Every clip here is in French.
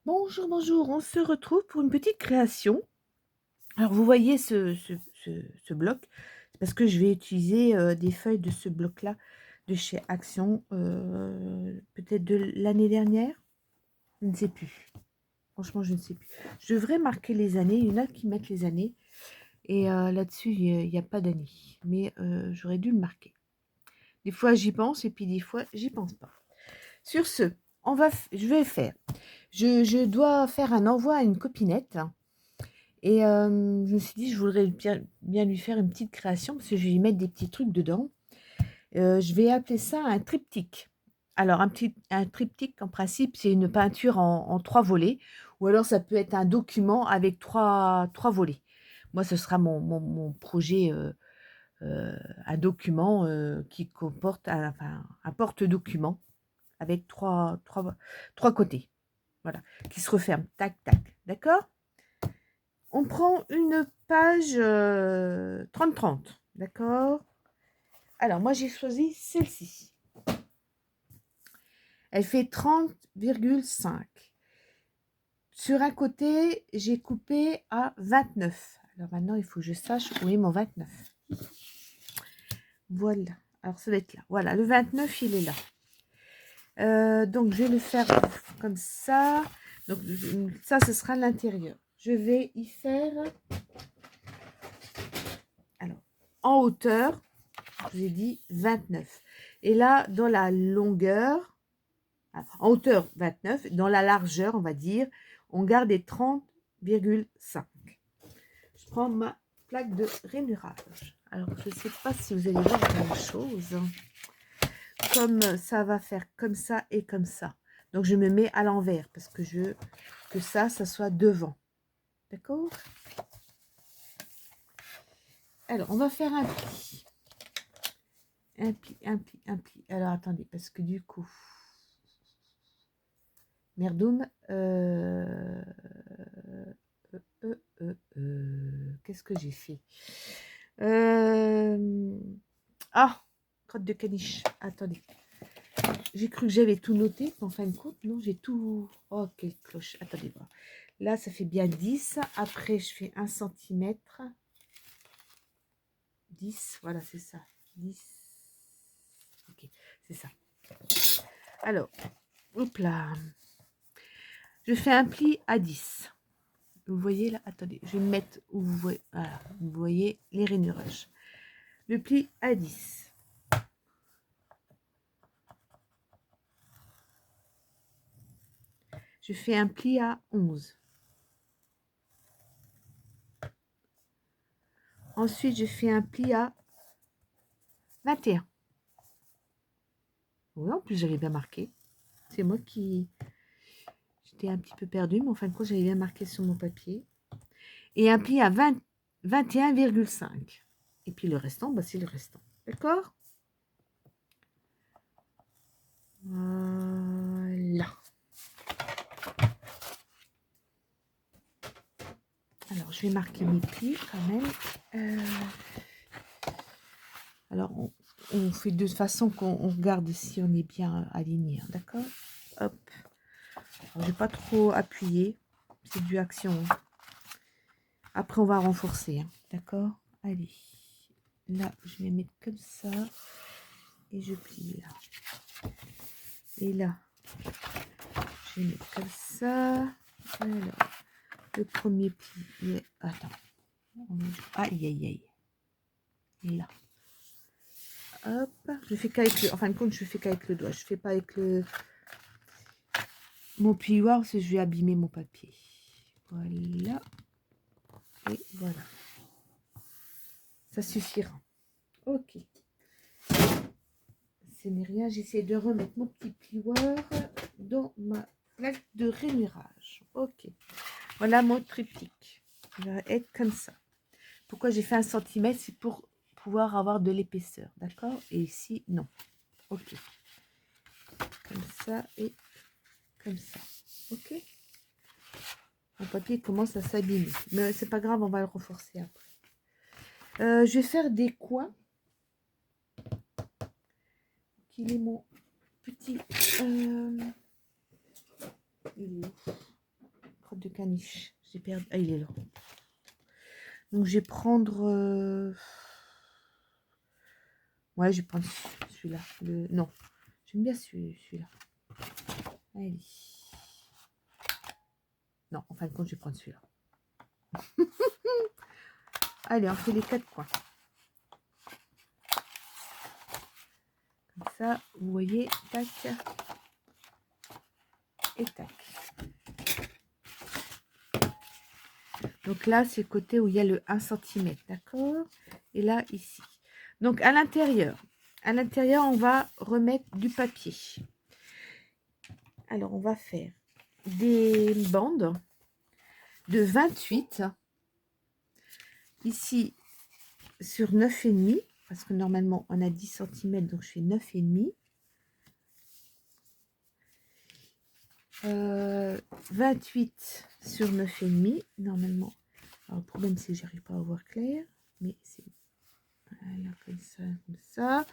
Bonjour, bonjour, on se retrouve pour une petite création. Alors vous voyez ce bloc, c'est parce que je vais utiliser des feuilles de ce bloc-là de chez Action, peut-être de l'année dernière, je ne sais plus. Franchement, je ne sais plus. Je devrais marquer les années, il y en a qui mettent les années, et là-dessus, il n'y a pas d'année. Mais j'aurais dû le marquer. Des fois, j'y pense, et puis des fois, j'y pense pas. Sur ce, je vais faire. Je dois faire un envoi à une copinette. Et je me suis dit, je voudrais bien lui faire une petite création parce que je vais lui mettre des petits trucs dedans. Je vais appeler ça un triptyque. Alors, un triptyque, en principe, c'est une peinture en 3 volets. Ou alors, ça peut être un document avec trois volets. Moi, ce sera mon projet, un document qui comporte un porte-document avec trois côtés. Voilà, qui se referme. Tac, tac. D'accord? On prend une page 30-30, d'accord? Alors, moi, j'ai choisi celle-ci. Elle fait 30,5. Sur un côté, j'ai coupé à 29. Alors maintenant, il faut que je sache où est mon 29. Voilà. Alors, ça va être là. Voilà, le 29, il est là. Donc, je vais le faire comme ça. Donc, ça, ce sera l'intérieur. Je vais y faire... Alors, en hauteur, je vous ai dit 29. Et là, dans la longueur, en hauteur 29, dans la largeur, on va dire, on garde les 30,5. Je prends ma plaque de rainurage. Alors, je ne sais pas si vous allez voir la même chose. Comme ça va faire comme ça et comme ça. Donc, je me mets à l'envers parce que je veux que ça soit devant. D'accord? Alors, on va faire un pli. Un pli, un pli, un pli. Alors, attendez, parce que du coup... Merdoum. Qu'est-ce que j'ai fait? Ah, crotte de caniche. Attendez. J'ai cru que j'avais tout noté. En fin de compte, non, j'ai tout... Oh, quelle cloche. Attendez voir. Là, ça fait bien 10. Après, je fais 1 centimètre. 10, voilà, c'est ça. 10. Ok, c'est ça. Alors, hop là. Je fais un pli à 10. Vous voyez là, attendez, je vais me mettre où vous voyez, voilà, vous voyez les rainurages. Le pli à 10. Je fais un pli à 11. Ensuite, je fais un pli à 21. Oui, en plus, j'avais bien marqué. C'est moi qui... J'étais un petit peu perdue, mais en fin de compte, j'avais bien marqué sur mon papier. Et un pli à 21,5. Et puis le restant, bah, c'est le restant. D'accord? Voilà. Alors, je vais marquer mes plis quand même. Alors, on fait de façon qu'on regarde si on est bien aligné. Hein, d'accord? Hop. Je ne vais pas trop appuyer. C'est du action. Hein. Après, on va renforcer. Hein, d'accord? Allez. Là, je vais mettre comme ça. Et je plie là. Et là, je vais mettre comme ça. Alors, le premier pli. Attends. Aïe, aïe, aïe. Et là. Hop. Je fais qu'avec le... En fin de compte, je fais qu'avec le doigt. Je fais pas avec le... mon plioir, parce que je vais abîmer mon papier. Voilà. Et voilà. Ça suffira. Ok. Ce n'est rien. J'essaie de remettre mon petit plioir dans ma plaque de rainurage. Ok. Voilà mon triptyque. Il va être comme ça. Pourquoi j'ai fait 1 centimètre? C'est pour pouvoir avoir de l'épaisseur. D'accord? Et ici, non. Ok. Comme ça et comme ça. Ok? Mon papier commence à s'abîmer. Mais c'est pas grave, on va le renforcer après. Je vais faire des coins. Qu'il est mon petit... il est où? de caniche. J'ai perdu. Ah, il est là. Donc, je vais prendre... Ouais, je vais prendre celui-là. Non, j'aime bien celui-là. Allez. Non, en fin de compte, je vais prendre celui-là. Allez, on fait les 4 coins. Comme ça, vous voyez, tac. Et tac. Donc là, c'est le côté où il y a le 1 cm, d'accord? Et là, ici. Donc, à l'intérieur, on va remettre du papier. Alors, on va faire des bandes de 28. Ici, sur 9,5. Parce que normalement, on a 10 cm, donc je fais 9,5. 28 sur 9,5 normalement. Alors, le problème, c'est que j'arrive pas à voir clair, mais c'est voilà, comme ça.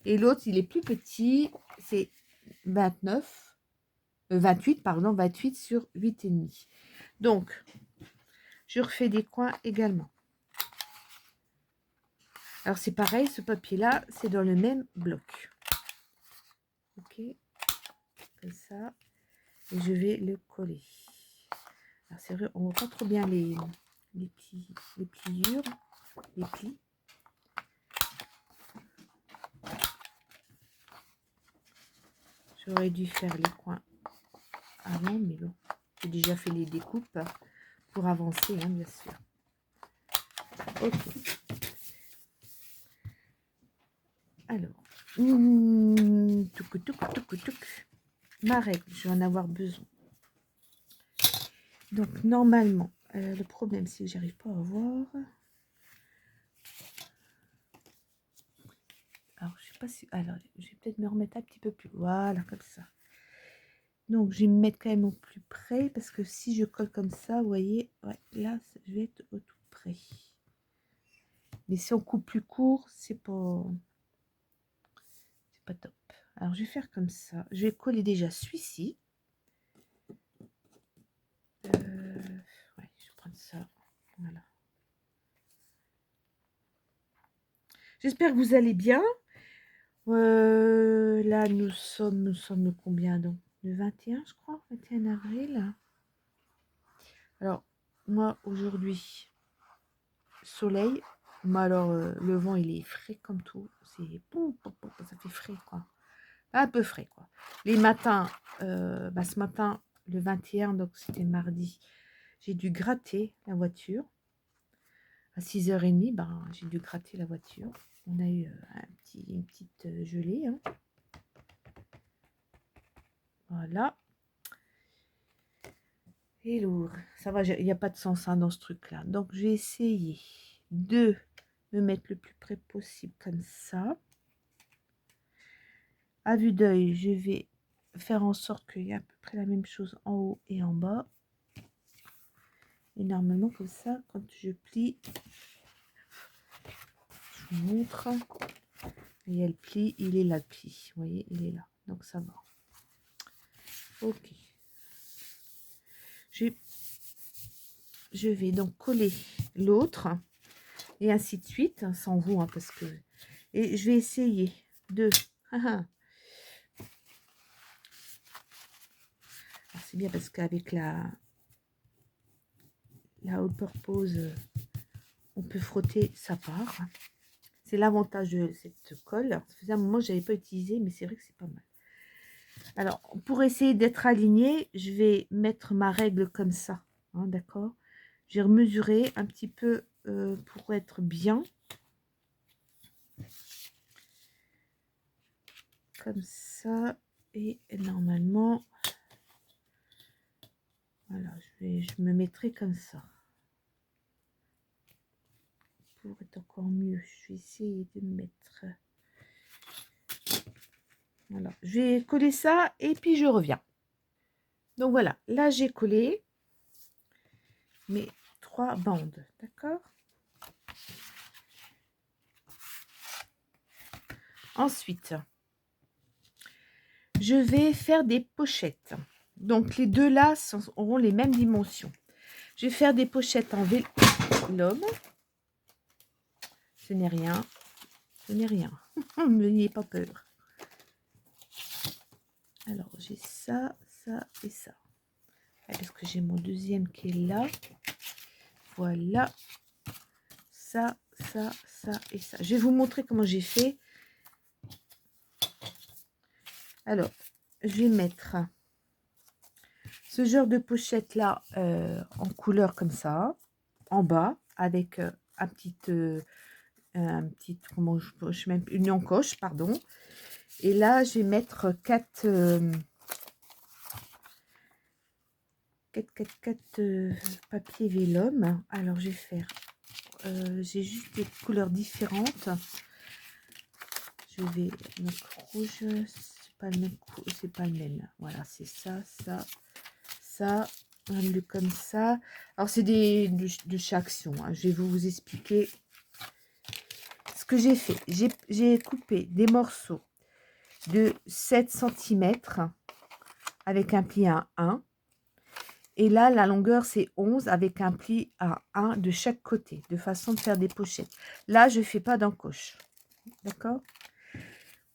Et l'autre, il est plus petit, c'est 28, pardon, 28 sur 8,5. Donc, je refais des coins également. Alors, c'est pareil, ce papier-là, c'est dans le même bloc. Ok, comme ça. Et je vais le coller. Alors, c'est vrai, on voit pas trop bien les pliures, les plis. J'aurais dû faire les coins avant, mais bon, j'ai déjà fait les découpes pour avancer, hein, bien sûr. Ok. Alors, ma règle, je vais en avoir besoin. Donc, normalement, le problème, c'est que j'arrive pas à voir. Alors, je sais pas si... Alors, je vais peut-être me remettre un petit peu plus. Voilà, comme ça. Donc, je vais me mettre quand même au plus près, parce que si je colle comme ça, vous voyez, ouais, là, je vais être au tout près. Mais si on coupe plus court, c'est pas top. Alors, je vais faire comme ça. Je vais coller déjà celui-ci. Ouais, je vais prendre ça. Voilà. J'espère que vous allez bien. Là, nous sommes le combien donc? Le 21, je crois, 21 avril. Alors, moi, aujourd'hui, soleil. Mais alors, le vent, il est frais comme tout. C'est... Ça fait frais, quoi. Un peu frais, quoi. Les matins, ce matin, le 21, donc c'était mardi, j'ai dû gratter la voiture. À 6h30, j'ai dû gratter la voiture. On a eu une petite gelée. Hein. Voilà. Et lourd. Ça va, il n'y a pas de sens dans ce truc-là. Donc, je vais essayer de me mettre le plus près possible comme ça. À vue d'œil, je vais faire en sorte qu'il y ait à peu près la même chose en haut et en bas. Et normalement, comme ça, quand je plie, je vous montre. Il y a le pli, il est là le pli. Vous voyez, il est là. Donc, ça va. Ok. Je vais donc coller l'autre et ainsi de suite, sans vous, hein, parce que... Et je vais essayer de... C'est bien parce qu'avec la haute purpose, on peut frotter sa part. C'est l'avantage de cette colle. Ça faisait un moment que je n'avais pas utilisé, mais c'est vrai que c'est pas mal. Alors, pour essayer d'être aligné, je vais mettre ma règle comme ça. Hein, d'accord? Je vais mesurer un petit peu pour être bien. Comme ça. Et normalement, voilà, je me mettrai comme ça. Pour être encore mieux, je vais essayer de mettre... Voilà, je vais coller ça et puis je reviens. Donc voilà, là j'ai collé mes 3 bandes, d'accord? Ensuite, je vais faire des pochettes. Donc les deux là auront les mêmes dimensions. Je vais faire des pochettes en vélum. Ce n'est rien. Ce n'est rien. N'ayez pas peur. Alors, j'ai ça, ça et ça. Parce que j'ai mon deuxième qui est là. Voilà. Ça, ça, ça et ça. Je vais vous montrer comment j'ai fait. Alors, je vais mettre ce genre de pochette là en couleur comme ça, en bas, avec comment je mets une encoche, pardon. Et là, je vais mettre 4 papiers vélum. Alors, je vais faire, j'ai juste des couleurs différentes. Je vais mettre rouge, c'est pas le même, c'est pas le même. Voilà, c'est ça, ça, ça, un bleu comme ça. Alors, c'est de chaque action. Hein. Je vais vous expliquer ce que j'ai fait. J'ai coupé des morceaux de 7 cm avec un pli à 1. Et là, la longueur, c'est 11 avec un pli à 1 de chaque côté, de façon de faire des pochettes. Là, je ne fais pas d'encoche. D'accord?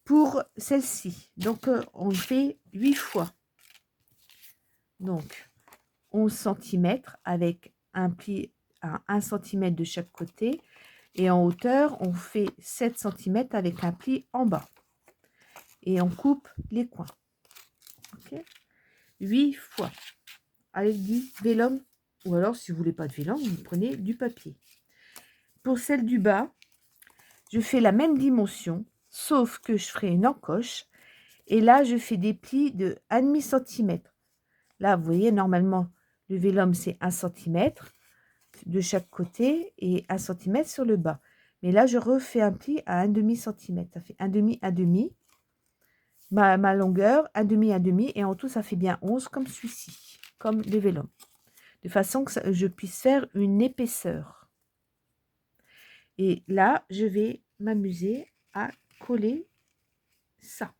Pour celle-ci, donc on fait 8 fois. Donc, 11 cm avec un pli à 1 cm de chaque côté. Et en hauteur, on fait 7 cm avec un pli en bas. Et on coupe les coins. Ok? 8 fois. Avec du vélum. Ou alors, si vous voulez pas de vélum, vous prenez du papier. Pour celle du bas, je fais la même dimension, sauf que je ferai une encoche. Et là, je fais des plis de 1,5 cm. Là, vous voyez, normalement, le vélum, c'est 1 cm de chaque côté et 1 cm sur le bas. Mais là, je refais un pli à 1,5 cm. Ça fait 1,5, 1,5. Ma longueur, 1,5, 1,5. Et en tout, ça fait bien 11 comme celui-ci, comme le vélum. De façon que je puisse faire une épaisseur. Et là, je vais m'amuser à coller ça.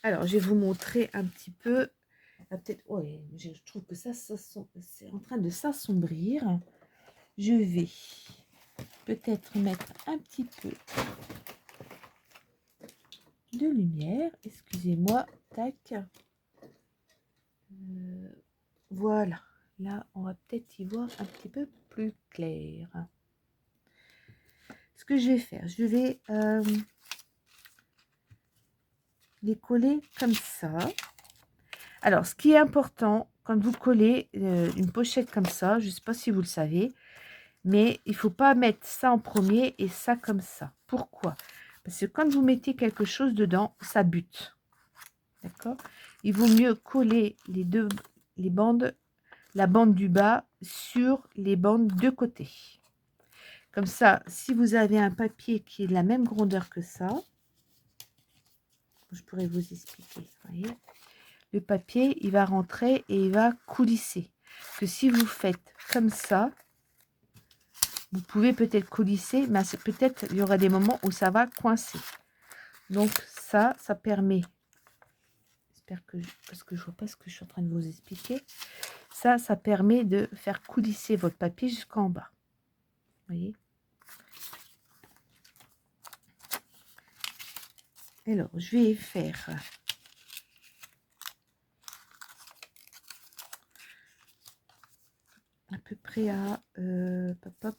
Alors, je vais vous montrer un petit peu. Peut-être, ouais, je trouve que ça c'est en train de s'assombrir. Je vais peut-être mettre un petit peu de lumière. Excusez-moi. Tac. Voilà. Là, on va peut-être y voir un petit peu plus clair. Ce que je vais faire, je vais les coller comme ça. Alors, ce qui est important, quand vous collez une pochette comme ça, je ne sais pas si vous le savez, mais il ne faut pas mettre ça en premier et ça comme ça. Pourquoi? Parce que quand vous mettez quelque chose dedans, ça bute. D'accord? Il vaut mieux coller les bandes, la bande du bas sur les bandes de côté. Comme ça, si vous avez un papier qui est de la même grandeur que ça, je pourrais vous expliquer. Vous voyez, le papier, il va rentrer et il va coulisser. Que si vous faites comme ça, vous pouvez peut-être coulisser, mais peut-être il y aura des moments où ça va coincer. Donc ça permet, j'espère que, parce que je vois pas ce que je suis en train de vous expliquer, ça permet de faire coulisser votre papier jusqu'en bas. Vous voyez? Alors, je vais faire à peu près à pop, pop.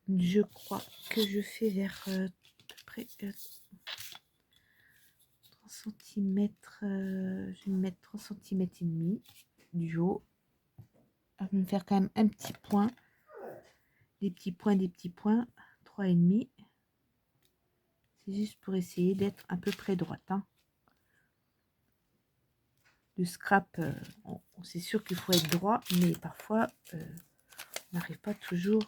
Je crois que je fais vers à peu près 3 cm. Je vais me mettre 3 cm et demi du haut. Je vais me faire quand même un petit point. Des petits points, 3,5. C'est juste pour essayer d'être à peu près droite. Hein. Le scrap, c'est sûr qu'il faut être droit, mais parfois, on n'arrive pas toujours.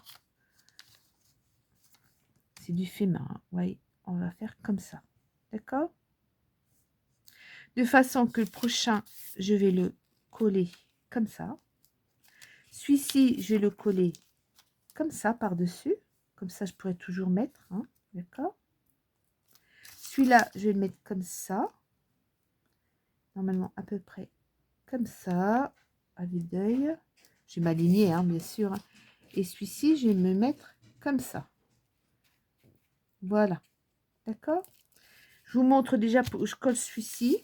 C'est du fait main. Hein. Ouais, on va faire comme ça. D'accord? De façon que le prochain, je vais le coller comme ça. Celui-ci, je vais le coller comme ça par-dessus. Comme ça, je pourrais toujours mettre. Hein. D'accord? Celui-là, je vais le mettre comme ça. Normalement, à peu près comme ça. à vue d'œil. Je vais m'aligner, hein, bien sûr. Hein. Et celui-ci, je vais me mettre comme ça. Voilà. D'accord? Je vous montre déjà, je colle celui-ci.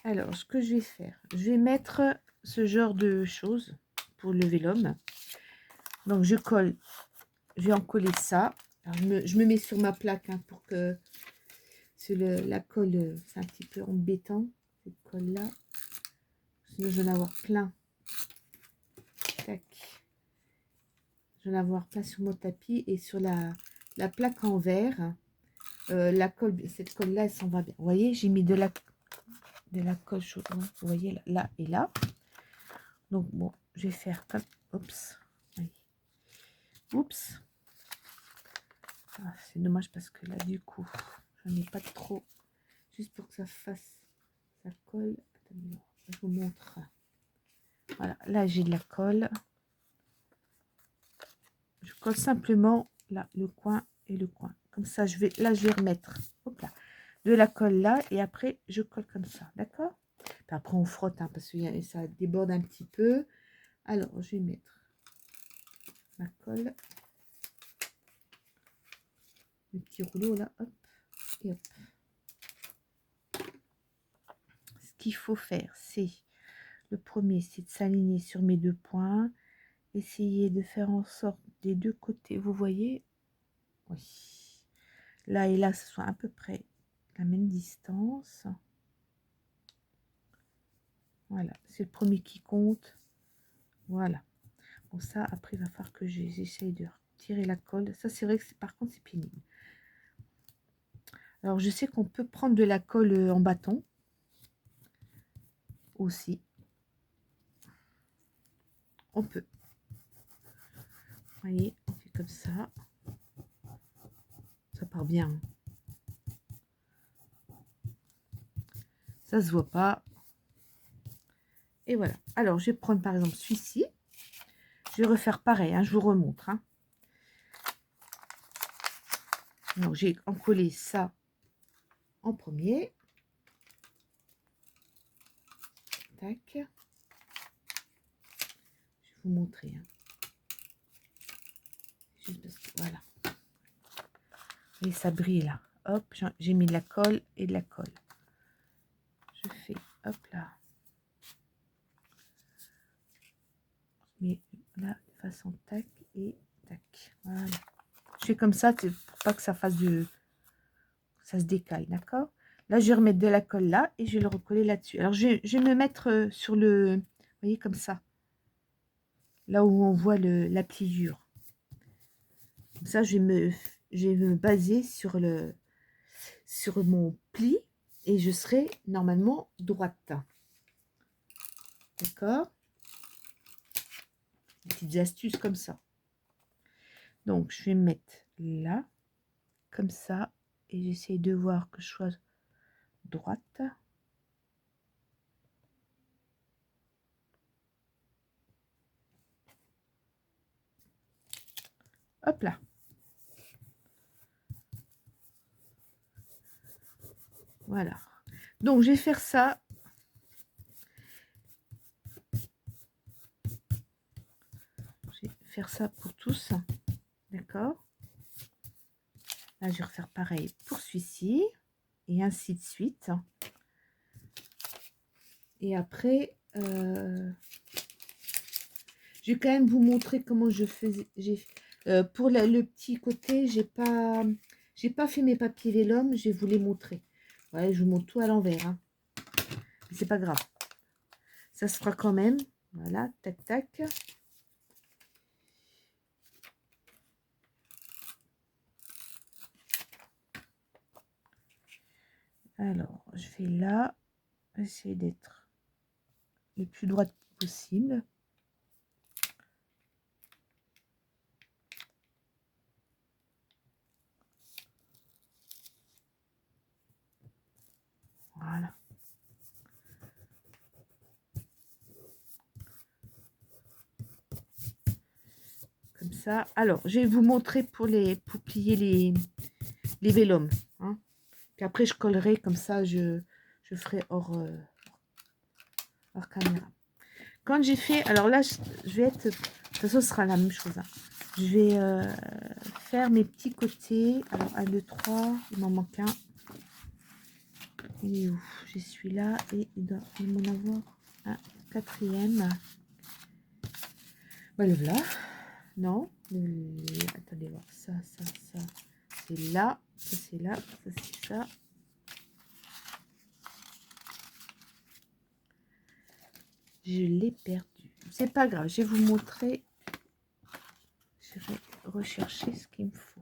Alors, ce que je vais faire, je vais mettre ce genre de choses pour le vélum. Donc, je colle, je vais en coller ça. Alors, je me mets sur ma plaque hein, pour que la colle, c'est un petit peu embêtant, cette colle-là. Sinon, je vais en avoir plein. Tac. Je vais en avoir plein sur mon tapis et sur la plaque en verre. La colle, cette colle-là, elle s'en va bien. Vous voyez, j'ai mis de la colle chaude. Vous voyez, là et là. Donc, bon, je vais faire comme... Oups. Oui. Oups. Ah, c'est dommage parce que là, du coup, je n'en ai pas trop. Juste pour que ça fasse... Ça colle. Attendez, je vous montre. Voilà, là, j'ai de la colle. Je colle simplement, là, le coin et le coin. Comme ça, je vais remettre hop là, de la colle là. Et après, je colle comme ça. D'accord? Après, on frotte, hein, parce que ça déborde un petit peu. Alors, je vais mettre ma colle. Le petit rouleau là, hop, et hop. Ce qu'il faut faire, c'est le premier, c'est de s'aligner sur mes deux points. Essayer de faire en sorte des deux côtés, vous voyez, oui, là et là, ce soit à peu près la même distance. Voilà, c'est le premier qui compte. Voilà. Bon, ça, après, il va falloir que j'essaye de retirer la colle. Ça, c'est vrai que par contre, c'est pénible. Alors, je sais qu'on peut prendre de la colle en bâton aussi. On peut. Vous voyez, on fait comme ça. Ça part bien. Ça se voit pas. Et voilà. Alors, je vais prendre par exemple celui-ci. Je vais refaire pareil. Hein, je vous remontre. Hein. Donc, j'ai encollé ça en premier. Tac. Je vais vous montrer. Hein. Juste parce que, voilà. Et ça brille là. Hop, j'ai mis de la colle et de la colle. Je fais, hop là. Mais là, de façon tac et tac. Voilà. Je fais comme ça pour pas que ça fasse du... Ça se décale, d'accord? Là, je vais remettre de la colle là et je vais le recoller là-dessus. Alors, je vais me mettre sur le... Vous voyez, comme ça. Là où on voit la pliure. Comme ça, je vais me baser sur mon pli et je serai normalement droite. D'accord? Des petites astuces comme ça. Donc, je vais me mettre là, comme ça, et j'essaie de voir que je sois droite. Hop là. Voilà. Donc, je vais faire ça. Je vais faire ça pour tous. D'accord? Là, je vais refaire pareil pour celui-ci. Et ainsi de suite. Et après, je vais quand même vous montrer comment je faisais. Pour le petit côté, j'ai pas fait mes papiers vélum. Je vais vous les montrer. Ouais, je vous montre tout à l'envers. Hein. C'est pas grave. Ça se fera quand même. Voilà, tac, tac. Alors, je vais là, essayer d'être le plus droite possible. Voilà. Comme ça. Alors, je vais vous montrer pour plier les vélums. Hein. Puis après, je collerai comme ça, je ferai hors caméra. quand j'ai fait, alors là, je vais être, de toute façon, ce sera la même chose, hein. Je vais faire mes petits côtés. Alors, 1, 2, 3, il m'en manque un. Il est où? J'ai celui-là et il doit m'en avoir un quatrième. Bah, le voilà. Non. Attendez, voir. Ça, c'est là. Ça, c'est là. Ça, c'est ça. Je l'ai perdu. C'est pas grave. Je vais vous montrer. Je vais rechercher ce qu'il me faut.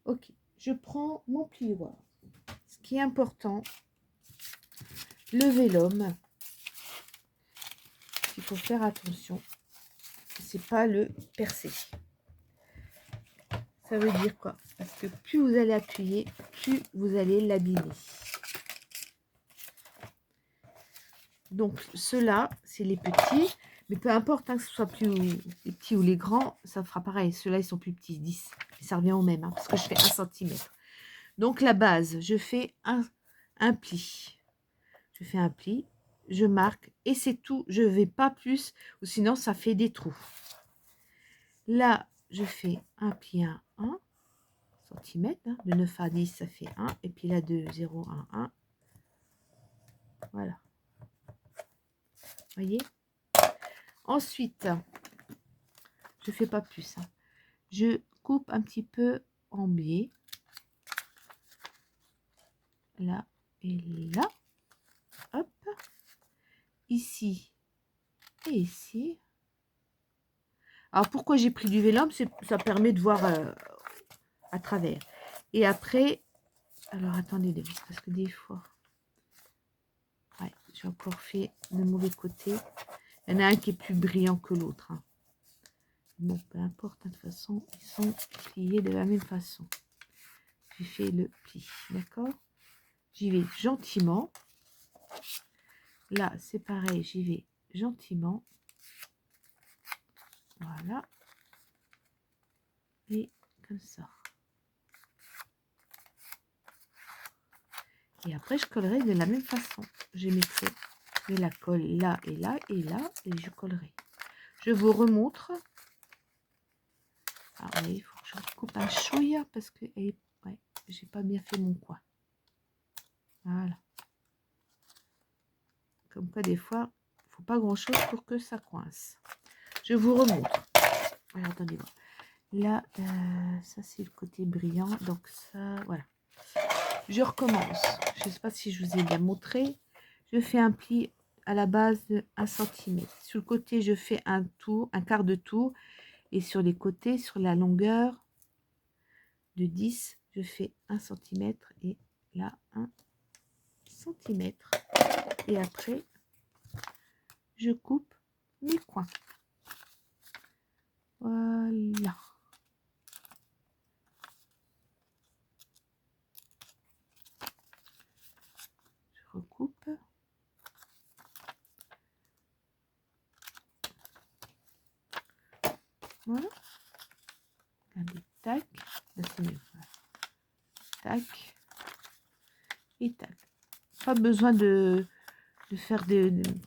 Ok. Je prends mon plioir. Ce qui est important, le vélum. Il faut faire attention. C'est pas le percer. Ça veut dire quoi? Parce que plus vous allez appuyer, plus vous allez l'abîmer. Donc ceux-là, c'est les petits, mais peu importe hein, que ce soit plus les petits ou les grands, ça fera pareil. Ceux-là, ils sont plus petits, 10. Et ça revient au même, hein, parce que je fais 1 cm. Donc la base, je fais un pli. Je fais un pli, je marque, et c'est tout. Je ne vais pas plus, ou sinon ça fait des trous. Là, je fais un pli, 1 cm. Hein, de 9 à 10, ça fait 1. Et puis là, de 0 à 1. Voilà. Voyez? Ensuite, je fais pas plus. Hein. Je coupe un petit peu en biais. Là et là. Hop. Ici et ici. Alors, pourquoi j'ai pris du vélum? Ça permet de voir à travers. Et après, alors attendez, parce que des fois, ouais, j'ai encore fait le mauvais côté. Il y en a un qui est plus brillant que l'autre. Hein. Bon, peu importe, de toute façon, ils sont pliés de la même façon. J'ai fait le pli, d'accord? J'y vais gentiment. Là, c'est pareil, j'y vais gentiment. Voilà. Et comme ça. Et après, je collerai de la même façon. Je mettrai de la colle là et là et là. Et je collerai. Je vous remontre. Ah oui, il faut que je coupe un chouille parce que ouais, j'ai pas bien fait mon coin. Voilà. Comme quoi, des fois, il ne faut pas grand-chose pour que ça coince. Je vous remontre. Alors, attendez voir. Là, ça, c'est le côté brillant. Donc, ça, voilà. Je recommence. Je ne sais pas si je vous ai bien montré. Je fais un pli à la base de 1 cm. Sur le côté, je fais un tour, un quart de tour. Et sur les côtés, sur la longueur de 10, je fais 1 cm. Et là, 1 cm. Et après, je coupe mes coins. Voilà. Je recoupe. Voilà. Regardez, tac. Là, c'est mieux. Tac. Et tac. Pas besoin de faire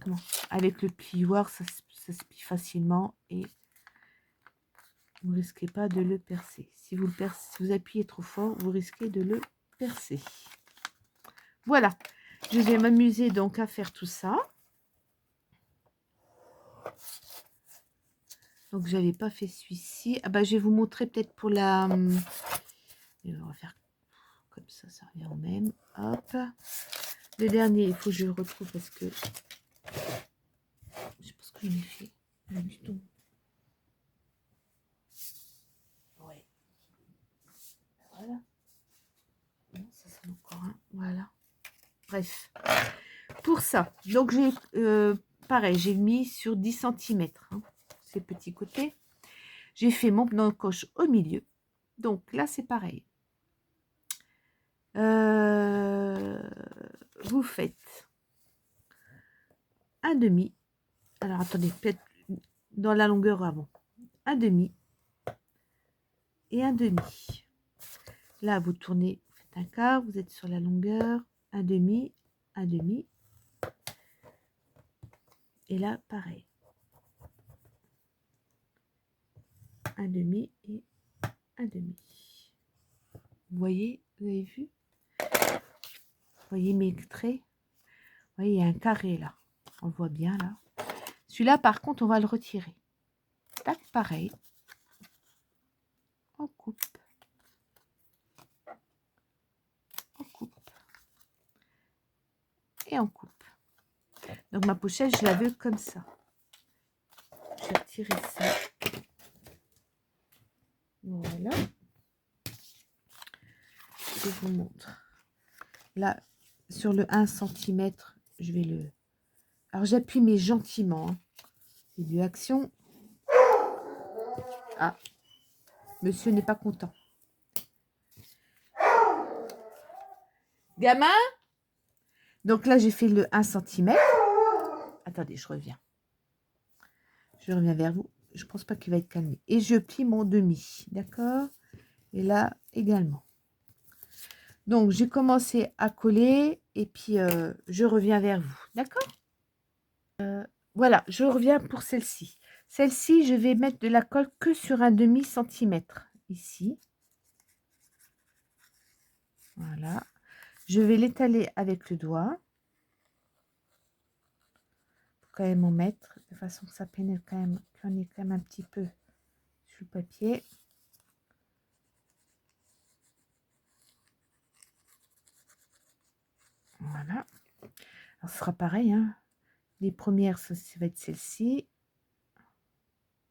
comment, avec le plioir, ça se plie facilement et vous ne risquez pas de le percer. Si vous le percez, si vous appuyez trop fort, vous risquez de le percer. Voilà, je vais m'amuser donc à faire tout ça. Donc j'avais pas fait celui-ci. Ah bah je vais vous montrer peut-être pour la. On va faire comme ça revient au même. Hop. Le dernier, il faut que je le retrouve parce que je sais pas ce que j'en ai fait. Du tout. Ouais. Voilà. Non, ça c'est encore un. Voilà. Bref. Pour ça, donc j'ai pareil, j'ai mis sur 10 cm hein, ces petits côtés. J'ai fait mon encoche au milieu. Donc là, c'est pareil. Vous faites un demi. Alors attendez, peut-être dans la longueur avant. Un demi et un demi. Là, vous tournez, vous faites un quart, vous êtes sur la longueur, un demi, Et là, pareil. Un demi et un demi. Vous voyez, vous avez vu? Vous voyez mes traits? Vous voyez, il y a un carré là. On le voit bien là. Celui-là, par contre, on va le retirer. Tac, pareil. On coupe. On coupe. Et on coupe. Donc ma pochette, je la veux comme ça. Je vais retirer ça. Voilà. Je vous montre. Là, sur le 1 cm, je vais le... Alors j'appuie mais gentiment. Hein. C'est du action. Ah, monsieur n'est pas content. Gamin? Donc là, j'ai fait le 1 cm. Attendez, je reviens. Je reviens vers vous. Je pense pas qu'il va être calmé. Et je plie mon demi. D'accord? Et là, également. Donc, j'ai commencé à coller. Et puis, je reviens vers vous. D'accord? Voilà, je reviens pour celle-ci. Celle-ci, je vais mettre de la colle que sur un demi-centimètre. Ici. Voilà. Je vais l'étaler avec le doigt. Quand même en mettre de façon que ça pénètre quand même, qu'on ait quand même un petit peu sur le papier. Voilà. Alors ce sera pareil, hein. Les premières, ça va être celle-ci.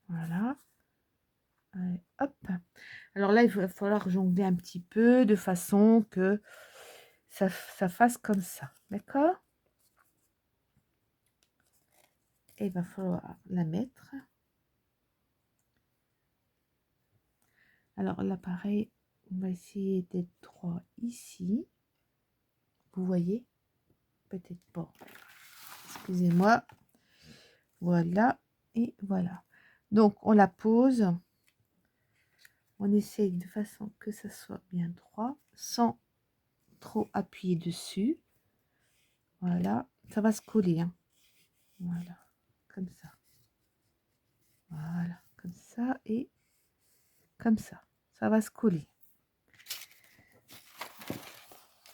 Voilà. Allez, hop. Alors là, il va falloir jongler un petit peu de façon que ça fasse comme ça. D'accord? Et il va falloir la mettre. Alors là, pareil, on va essayer d'être droit ici. Vous voyez? Peut-être pas. Excusez-moi. Voilà. Et voilà. Donc, on la pose. On essaye de façon que ça soit bien droit, sans trop appuyer dessus. Voilà. Ça va se coller. Hein. Voilà. Comme ça. Voilà. Comme ça et comme ça. Ça va se coller.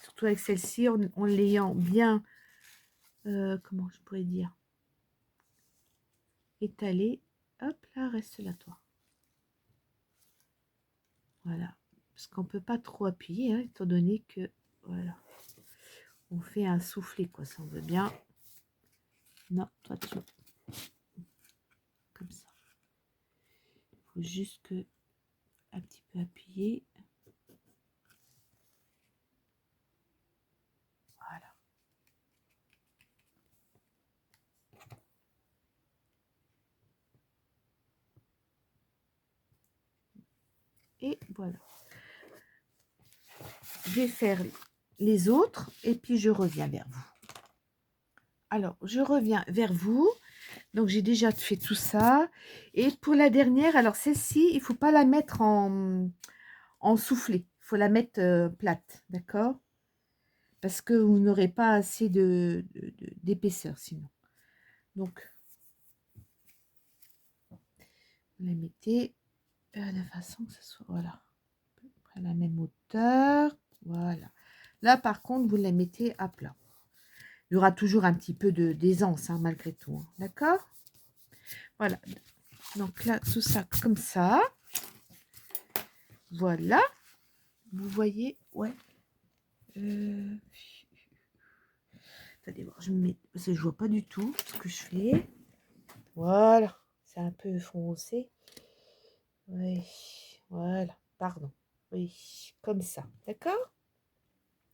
Surtout avec celle-ci, en l'ayant bien, comment je pourrais dire, étalée. Hop, là, reste là, toi. Voilà. Parce qu'on peut pas trop appuyer, hein, étant donné que, voilà. On fait un soufflet, quoi, si on veut bien. Non, toi, tu... Comme ça. Il faut juste que un petit peu appuyer. Voilà. Et voilà. Je vais faire les autres et puis je reviens vers vous. Alors, je reviens vers vous. Donc, j'ai déjà fait tout ça. Et pour la dernière, alors celle-ci, il ne faut pas la mettre en soufflé. Il faut la mettre plate, d'accord? Parce que vous n'aurez pas assez d'épaisseur sinon. Donc, vous la mettez de façon que ce soit, voilà, à peu près la même hauteur. Voilà. Là, par contre, vous la mettez à plat. Il y aura toujours un petit peu d'aisance, hein, malgré tout. Hein, d'accord? Voilà. Donc là, tout ça comme ça. Voilà. Vous voyez, ouais. Attendez voir, je me mets, parce que je vois pas du tout ce que je fais. Voilà. C'est un peu foncé. Oui. Voilà. Pardon. Oui. Comme ça. D'accord?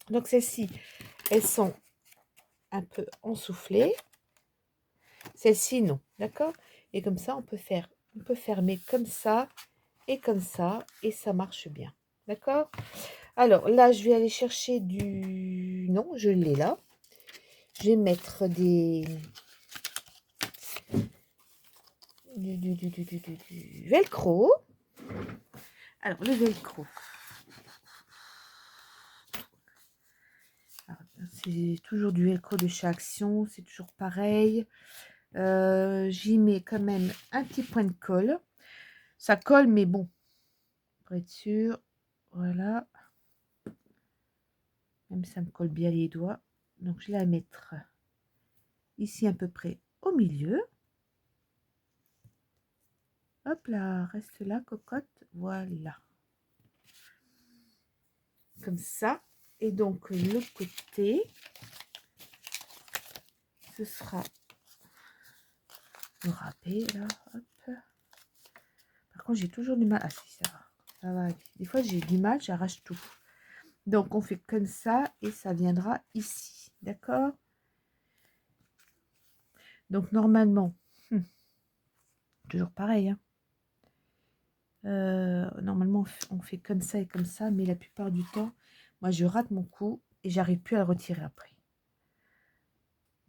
Donc celles-ci, elles sont un peu essoufflées. Celle-ci, non. D'accord? Et comme ça, on peut fermer comme ça et ça marche bien. D'accord? Alors là, je vais aller chercher du... Non, je l'ai là. Je vais mettre du velcro. Alors, le velcro. C'est toujours du velcro de chez Action. C'est toujours pareil. J'y mets quand même un petit point de colle. Ça colle, mais bon, pour être sûr. Voilà. Même ça me colle bien les doigts. Donc, je vais la mettre ici à peu près au milieu. Hop là, reste là, cocotte. Voilà. Comme ça. Et donc, le côté, ce sera le râpé, là. Hop. Par contre, j'ai toujours du mal. Ah si, ça va. Ça va. Des fois, j'ai du mal, j'arrache tout. Donc, on fait comme ça et ça viendra ici. D'accord? Donc, normalement, toujours pareil, hein. Normalement, on fait comme ça et comme ça, mais la plupart du temps, moi, je rate mon coup et j'arrive plus à le retirer après.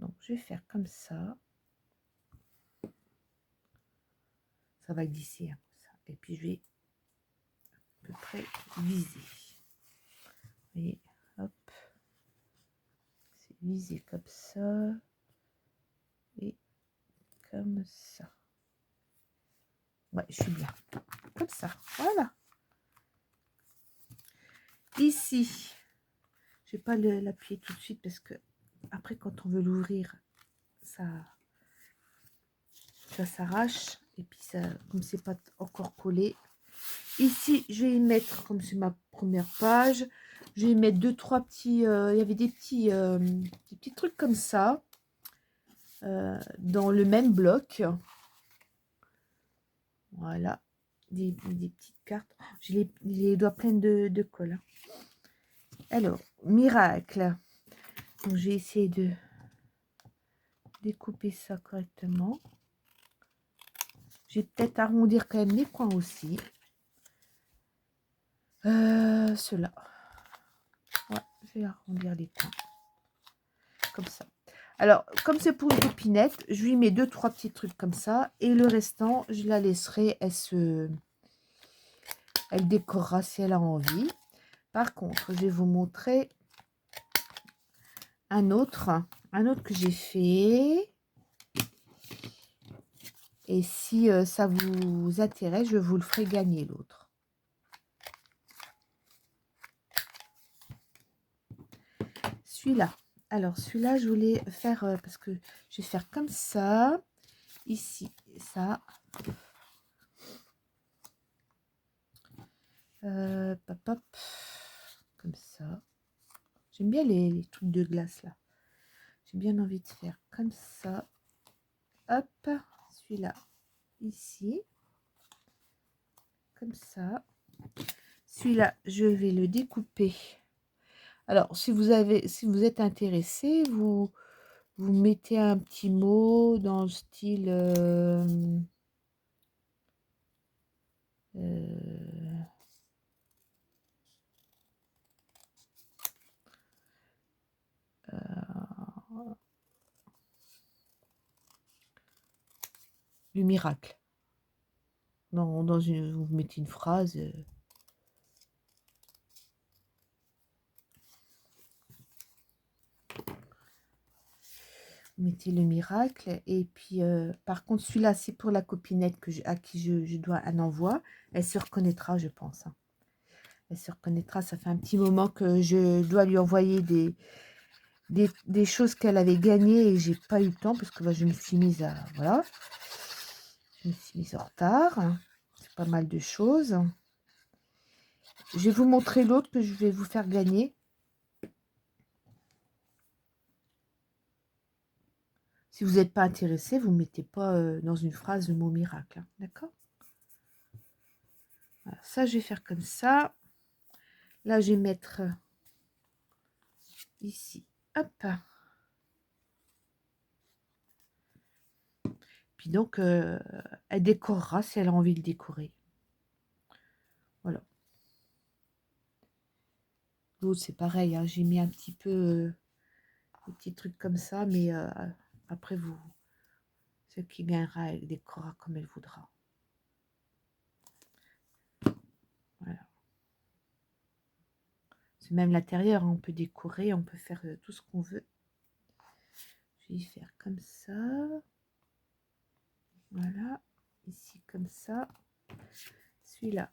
Donc, je vais faire comme ça. Ça va glisser, hein, ça. Et puis, je vais à peu près viser. Vous voyez, hop. C'est visé comme ça. Et comme ça. Ouais, je suis bien. Comme ça, voilà. Ici, je vais pas l'appuyer tout de suite parce que après, quand on veut l'ouvrir, ça s'arrache. Et puis, ça, comme c'est pas encore collé. Ici, je vais y mettre, comme c'est ma première page, je vais y mettre deux, trois petits... il y avait des petits trucs comme ça. Dans le même bloc. Voilà. Des petites cartes. Oh, j'ai les doigts pleins de colle. Hein. Alors, miracle. Donc, j'ai essayé de découper ça correctement. Je vais peut-être arrondir quand même les coins aussi. Ceux-là. Ouais, je vais arrondir les coins. Comme ça. Alors, comme c'est pour une copinette, je lui mets deux, trois petits trucs comme ça. Et le restant, je la laisserai. Elle décorera si elle a envie. Par contre, je vais vous montrer un autre que j'ai fait. Et si ça vous intéresse, je vous le ferai gagner l'autre. Celui-là. Alors, celui-là, je voulais faire, parce que je vais faire comme ça. Ici, ça. Hop, hop. Comme ça. J'aime bien les trucs de glace, là. J'ai bien envie de faire comme ça. Hop. Celui-là, ici. Comme ça. Celui-là, je vais le découper. Alors, si vous êtes intéressé, vous mettez un petit mot dans le style du miracle. Vous mettez une phrase. Vous mettez le miracle. Et puis, par contre, celui-là, c'est pour la copinette à qui je dois un envoi. Elle se reconnaîtra, je pense. Hein. Elle se reconnaîtra. Ça fait un petit moment que je dois lui envoyer des choses qu'elle avait gagnées et j'ai pas eu le temps parce que je me suis mise à... Voilà. Je me suis mise en retard. C'est pas mal de choses. Je vais vous montrer l'autre que je vais vous faire gagner. Si vous n'êtes pas intéressé, vous ne mettez pas dans une phrase le mot miracle. Hein, d'accord? Voilà, ça, je vais faire comme ça. Là, je vais mettre ici. Hop. Puis donc, elle décorera si elle a envie de décorer. Voilà. L'autre, c'est pareil. Hein, j'ai mis un petit peu des petits trucs comme ça. Mais après, ce qui gagnera, elle décorera comme elle voudra. Voilà. C'est même l'intérieur. Hein, on peut décorer, on peut faire tout ce qu'on veut. Je vais y faire comme ça. Voilà, ici comme ça. Celui-là.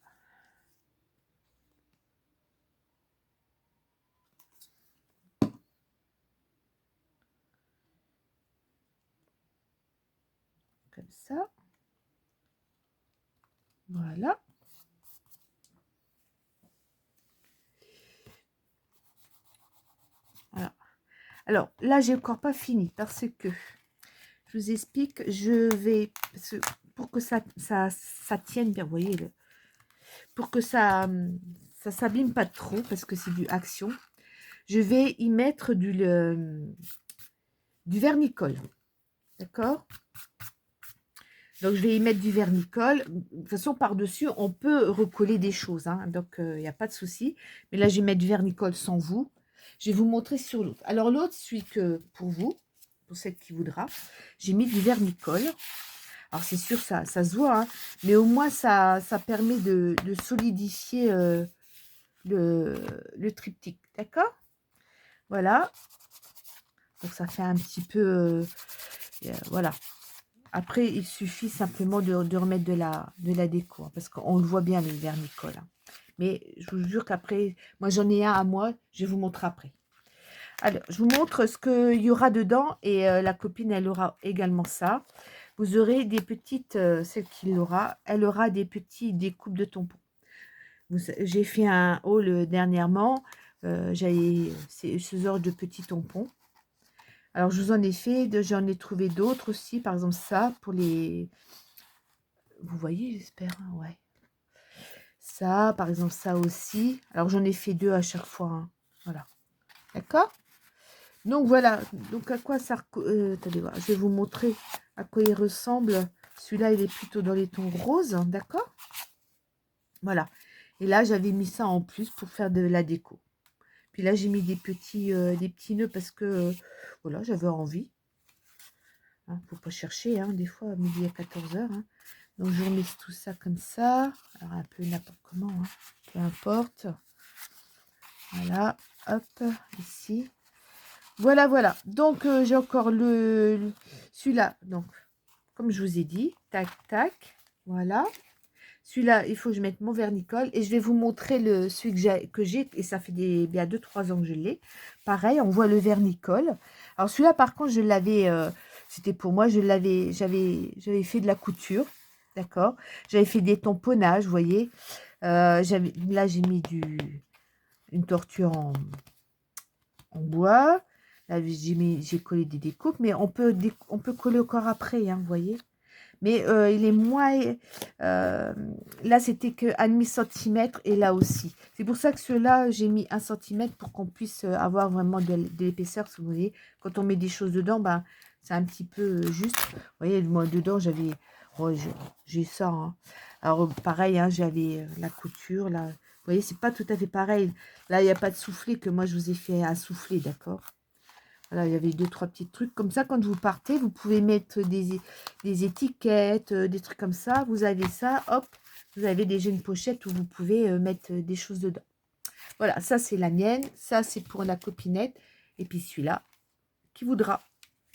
Comme ça. Voilà. Voilà. Alors là, j'ai encore pas fini parce que je vous explique, je vais pour que ça tienne bien, vous voyez, pour que ça s'abîme pas trop parce que c'est du action. Je vais y mettre du vernicole, d'accord? Donc, je vais y mettre du vernicole. De toute façon, par-dessus, on peut recoller des choses, hein, donc il n'y a pas de souci. Mais là, je vais mettre du vernicole sans vous. Je vais vous montrer sur l'autre. Alors, l'autre, celui que pour vous, pour celle qui voudra, j'ai mis du vernicole. Alors, c'est sûr, ça se voit, hein, mais au moins, ça permet de solidifier le triptyque, d'accord? Voilà. Donc, ça fait un petit peu... voilà. Après, il suffit simplement de remettre de la déco, hein, parce qu'on le voit bien, le vernicole. Hein. Mais je vous jure qu'après, moi j'en ai un à moi, je vais vous montrer après. Alors, je vous montre ce qu'il y aura dedans, et la copine, elle aura également ça. Vous aurez des petites, celle qui l'aura, elle aura des petits découpes de tampons. J'ai fait un haul dernièrement, j'avais ce genre de petits tampons. Alors, je vous en ai fait, j'en ai trouvé d'autres aussi. Par exemple, ça, pour les... Vous voyez, j'espère, hein, ouais. Ça, par exemple, ça aussi. Alors, j'en ai fait 2 à chaque fois. Hein. Voilà. D'accord? Donc, voilà. Donc, à quoi ça... attendez voir. Je vais vous montrer à quoi il ressemble. Celui-là, il est plutôt dans les tons roses. Hein, d'accord? Voilà. Et là, j'avais mis ça en plus pour faire de la déco. Puis là, j'ai mis des petits nœuds parce que, voilà, j'avais envie. Hein, faut pas chercher, hein, des fois, à midi à 14 h. Hein. Donc, je remets tout ça comme ça. Alors, un peu n'importe comment, hein, peu importe. Voilà, hop, ici. Voilà, voilà. Donc, j'ai encore celui-là. Donc, comme je vous ai dit, tac, tac. Voilà. Celui-là, il faut que je mette mon vernicole. Et je vais vous montrer celui que j'ai. Et ça fait bien 2-3 ans que je l'ai. Pareil, on voit le vernicole. Alors, celui-là, par contre, je l'avais... c'était pour moi, j'avais fait de la couture. D'accord. J'avais fait des tamponnages, vous voyez. Là, j'ai mis une torture en bois. Là, j'ai collé des découpes. Mais on peut coller encore après, hein, vous voyez. Mais il est moins... là, c'était que 1,5 cm et là aussi. C'est pour ça que ceux-là, j'ai mis 1 cm pour qu'on puisse avoir vraiment de l'épaisseur. Vous voyez, quand on met des choses dedans, ben, c'est un petit peu juste. Vous voyez, moi, dedans, j'avais... Oh, j'ai ça. Hein. Alors, pareil, hein, j'avais la couture. Là. Vous voyez, c'est pas tout à fait pareil. Là, il n'y a pas de soufflet que moi, je vous ai fait un soufflet, d'accord? Voilà, il y avait 2-3 petits trucs. Comme ça, quand vous partez, vous pouvez mettre des étiquettes, des trucs comme ça. Vous avez ça, hop, vous avez déjà une pochette où vous pouvez mettre des choses dedans. Voilà, ça, c'est la mienne. Ça, c'est pour la copinette. Et puis celui-là, qui voudra.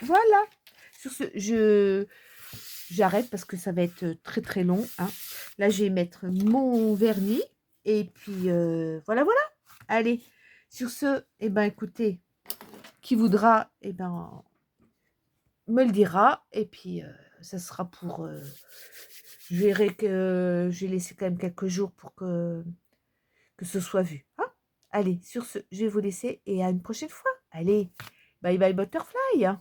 Voilà. Sur ce, j'arrête parce que ça va être très, très long. Hein. Là, je vais mettre mon vernis. Et puis, voilà, voilà. Allez, sur ce, eh ben, écoutez... Qui voudra, eh ben, me le dira. Et puis, ça sera pour... je verrai que je vais laisser quand même quelques jours pour que ce soit vu. Hein. Allez, sur ce, je vais vous laisser et à une prochaine fois. Allez, bye bye butterfly.